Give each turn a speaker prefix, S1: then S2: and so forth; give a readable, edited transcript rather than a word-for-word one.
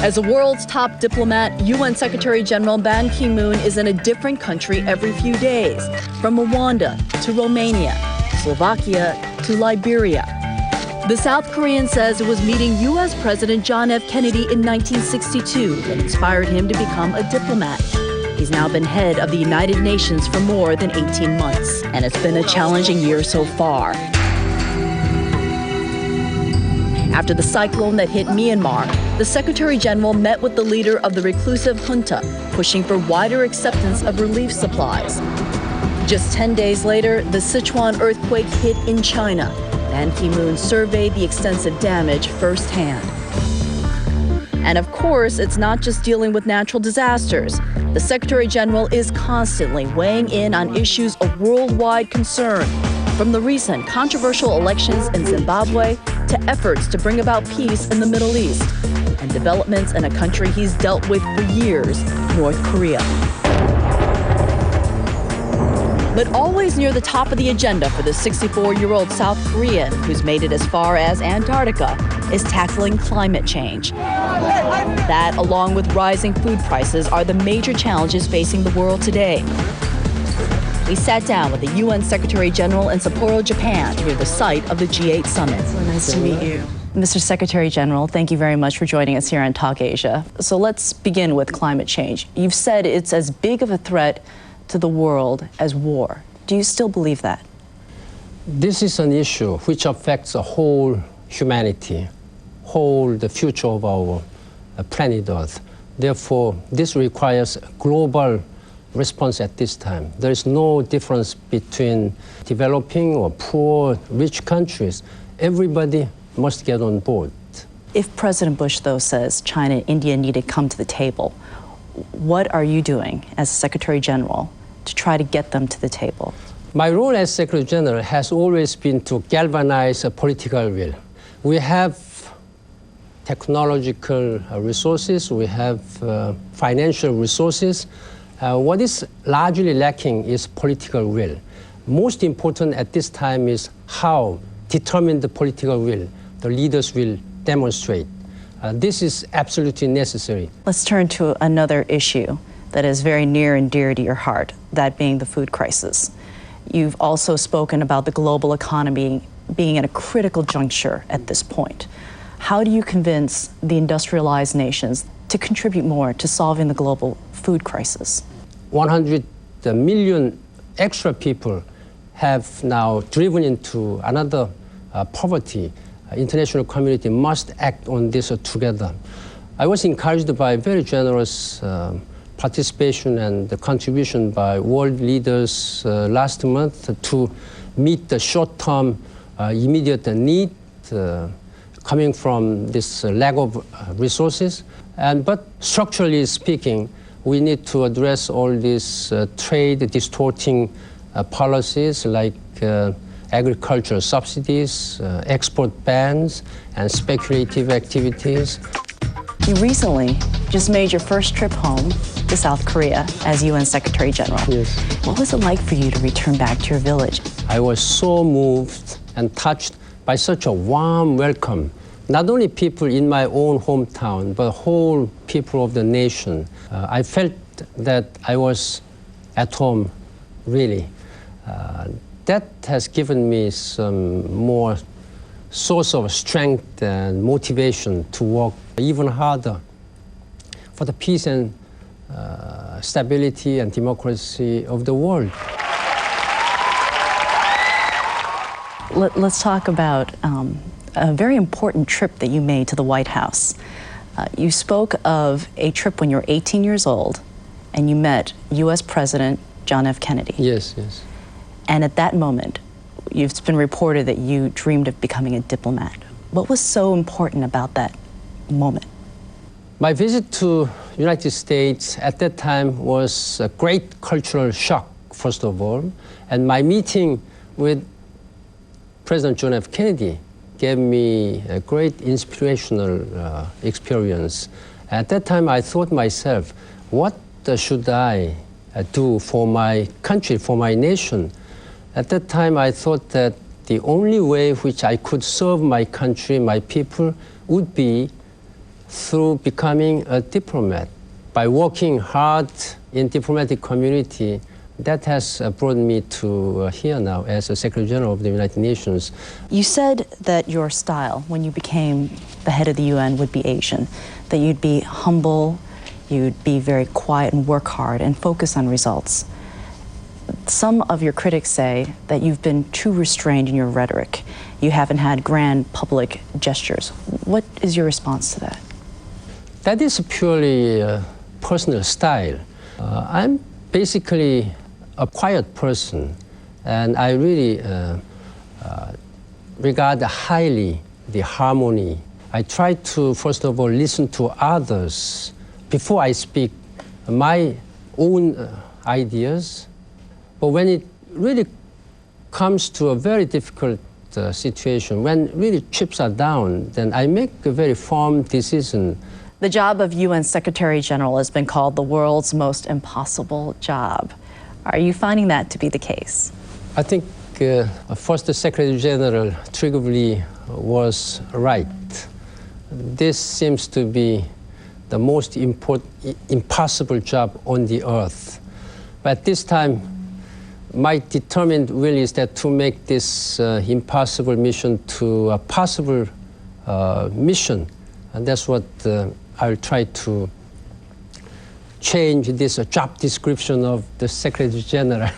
S1: As the world's top diplomat, UN Secretary General Ban Ki-moon is in a different country every few days, from Rwanda to Romania, Slovakia to Liberia. The South Korean says it was meeting U.S. President John F. Kennedy in 1962 that inspired him to become a diplomat. He's now been head of the United Nations for more than 18 months, and it's been a challenging year so far. After the cyclone that hit Myanmar, the Secretary General met with the leader of the reclusive junta, pushing for wider acceptance of relief supplies. Just 10 days later, the Sichuan earthquake hit in China. Ban Ki-moon surveyed the extensive damage firsthand. And of course, it's not just dealing with natural disasters. The Secretary General is constantly weighing in on issues of worldwide concern, from the recent controversial elections in Zimbabwe to efforts to bring about peace in the Middle East, and developments in a country he's dealt with for years, North Korea. But always near the top of the agenda for the 64-year-old South Korean, who's made it as far as Antarctica, is tackling climate change. That, along with rising food prices, are the major challenges facing the world today. We sat down with the UN Secretary General in Sapporo, Japan, near the site of the G8 summit. So nice to meet you. Mr. Secretary General, thank you very much for joining us here on Talk Asia. So let's begin with climate change. You've said it's as big of a threat to the world as war. Do you still believe that?
S2: This is an issue which affects the whole humanity, the future of our planet Earth. Therefore, this requires global response at this time. There is no difference between developing or poor, rich countries. Everybody must get on board.
S1: If President Bush, though, says China and India need to come to the table, what are you doing as Secretary General to try to get them to the table?
S2: My role as Secretary General has always been to galvanize a political will. We have technological resources, we have financial resources. What is largely lacking is political will. Most important at this time is how determined the political will the leaders will demonstrate. This is absolutely necessary.
S1: Let's turn to another issue that is very near and dear to your heart, that being the food crisis. You've also spoken about the global economy being at a critical juncture at this point. How do you convince the industrialized nations to contribute more to solving the global food crisis?
S2: 100 million extra people have now driven into another poverty. International community must act on this together. I was encouraged by very generous participation and the contribution by world leaders last month to meet the short-term immediate need coming from this lack of resources. But structurally speaking, we need to address all these trade distorting policies like agricultural subsidies, export bans, and speculative activities.
S1: You recently just made your first trip home to South Korea as UN Secretary General.
S2: Yes.
S1: What was it like for you to return back to your village?
S2: I was so moved and touched by such a warm welcome. Not only people in my own hometown, but whole people of the nation. I felt that I was at home, really. That has given me some more source of strength and motivation to work even harder for the peace and stability and democracy of the world.
S1: Let's talk about a very important trip that you made to the White House. You spoke of a trip when you were 18 years old and you met U.S. President John F. Kennedy.
S2: Yes, yes.
S1: And at that moment, it's been reported that you dreamed of becoming a diplomat. What was so important about that moment?
S2: My visit to United States at that time was a great cultural shock, first of all. And my meeting with President John F. Kennedy gave me a great inspirational experience. At that time, I thought myself, what should I do for my country, for my nation? At that time, I thought that the only way which I could serve my country, my people, would be through becoming a diplomat. By working hard in diplomatic community, that has brought me to here now as a Secretary General of the United Nations.
S1: You said that your style, when you became the head of the UN, would be Asian, that you'd be humble, you'd be very quiet and work hard and focus on results. Some of your critics say that you've been too restrained in your rhetoric. You haven't had grand public gestures. What is your response to that?
S2: That is purely personal style. I'm basically a quiet person, and I really regard highly the harmony. I try to, first of all, listen to others before I speak my own ideas. But when it really comes to a very difficult situation, when really chips are down, then I make a very firm decision.
S1: The job of UN Secretary General has been called the world's most impossible job. Are you finding that to be the case?
S2: I think first the Secretary General, Trygve Lie, was right. This seems to be the most impossible job on the earth. But this time, my determined will is that to make this impossible mission to a possible mission. And that's what I'll try to change this job description of the Secretary General.